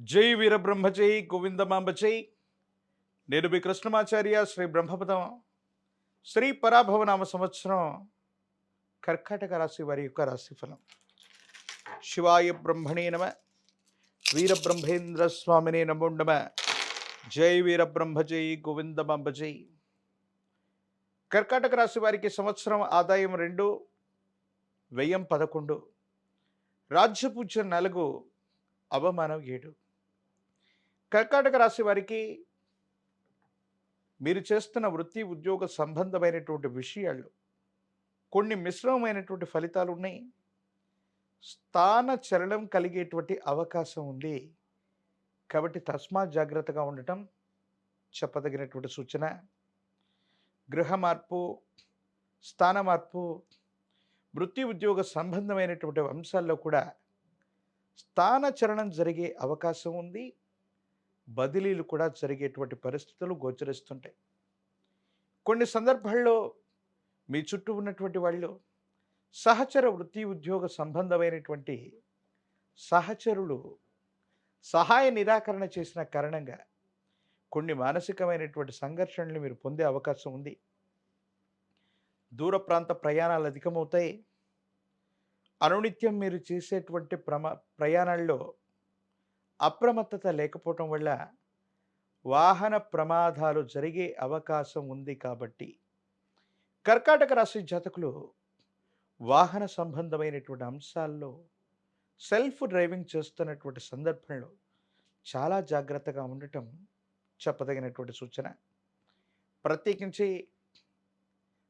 జై వీరబ్రహ్మ జై గోవిందమాంబ జై. నేను మీ కృష్ణమాచార్య శ్రీ బ్రహ్మపదం శ్రీ పరాభవనామ సంవత్సరం కర్కాటక రాశి వారి యొక్క రాశిఫలం. శివాయ బ్రహ్మణే నమ. వీరబ్రహ్మేంద్ర స్వామినే నమో నమ. జై వీరబ్రహ్మ జై గోవిందమాంబ జై. కర్కాటక రాశి వారికి సంవత్సరం ఆదాయం 2, వ్యయం 11, రాజ్యపూజ్యం 4, అవమానం 7. కర్కాటక రాశి వారికి మీరు చేస్తున్న వృత్తి ఉద్యోగ సంబంధమైనటువంటి విషయాలు కొన్ని మిశ్రమమైనటువంటి ఫలితాలు ఉన్నాయి. స్థాన చలనం కలిగేటువంటి అవకాశం ఉంది. కాబట్టి తస్మాత్ జాగ్రత్తగా ఉండటం చెప్పదగినటువంటి సూచన. గృహ మార్పు, స్థాన మార్పు, వృత్తి ఉద్యోగ సంబంధమైనటువంటి అంశాల్లో కూడా స్థాన చలనం జరిగే అవకాశం ఉంది. బదిలీలు కూడా జరిగేటువంటి పరిస్థితులు గోచరిస్తుంటాయి. కొన్ని సందర్భాల్లో మీ చుట్టూ ఉన్నటువంటి వాళ్ళు సహచర వృత్తి ఉద్యోగ సంబంధమైనటువంటి సహచరులు సహాయ నిరాకరణ చేసిన కారణంగా కొన్ని మానసికమైనటువంటి సంఘర్షణలు మీరు పొందే అవకాశం ఉంది. దూర ప్రాంత ప్రయాణాలు అధికమవుతాయి. అనునిత్యం మీరు చేసేటువంటి ప్రయాణాల్లో అప్రమత్తత లేకపోవటం వల్ల వాహన ప్రమాదాలు జరిగే అవకాశం ఉంది. కాబట్టి కర్కాటక రాశి జాతకులు వాహన సంబంధమైనటువంటి అంశాల్లో సెల్ఫ్ డ్రైవింగ్ చేస్తున్నటువంటి సందర్భంలో చాలా జాగ్రత్తగా ఉండటం చెప్పదగినటువంటి సూచన. ప్రత్యేకించి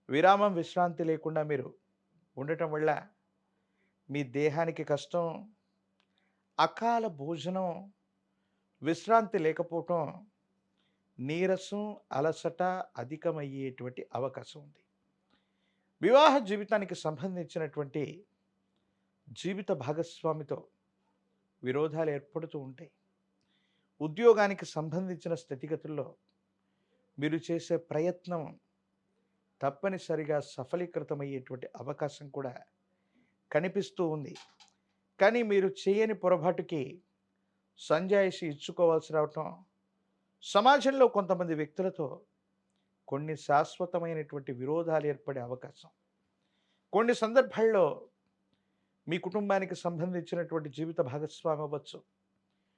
విరామం విశ్రాంతి లేకుండా మీరు ఉండటం వల్ల మీ దేహానికి కష్టం, అకాల భోజనం, విశ్రాంతి లేకపోవటం, నీరసం, అలసట అధికమయ్యేటువంటి అవకాశం ఉంది. వివాహ జీవితానికి సంబంధించినటువంటి జీవిత భాగస్వామితో విరోధాలు ఏర్పడుతూ ఉంటాయి. ఉద్యోగానికి సంబంధించిన స్థితిగతుల్లో మీరు చేసే ప్రయత్నం తప్పనిసరిగా సఫలీకృతమయ్యేటువంటి అవకాశం కూడా కనిపిస్తూ ఉంది. కానీ మీరు చేయని పొరపాటుకి సంజాయిషి ఇచ్చుకోవాల్సి రావటం, సమాజంలో కొంతమంది వ్యక్తులతో కొన్ని శాశ్వతమైనటువంటి విరోధాలు ఏర్పడే అవకాశం, కొన్ని సందర్భాల్లో మీ కుటుంబానికి సంబంధించినటువంటి జీవిత భాగస్వామి అవ్వచ్చు,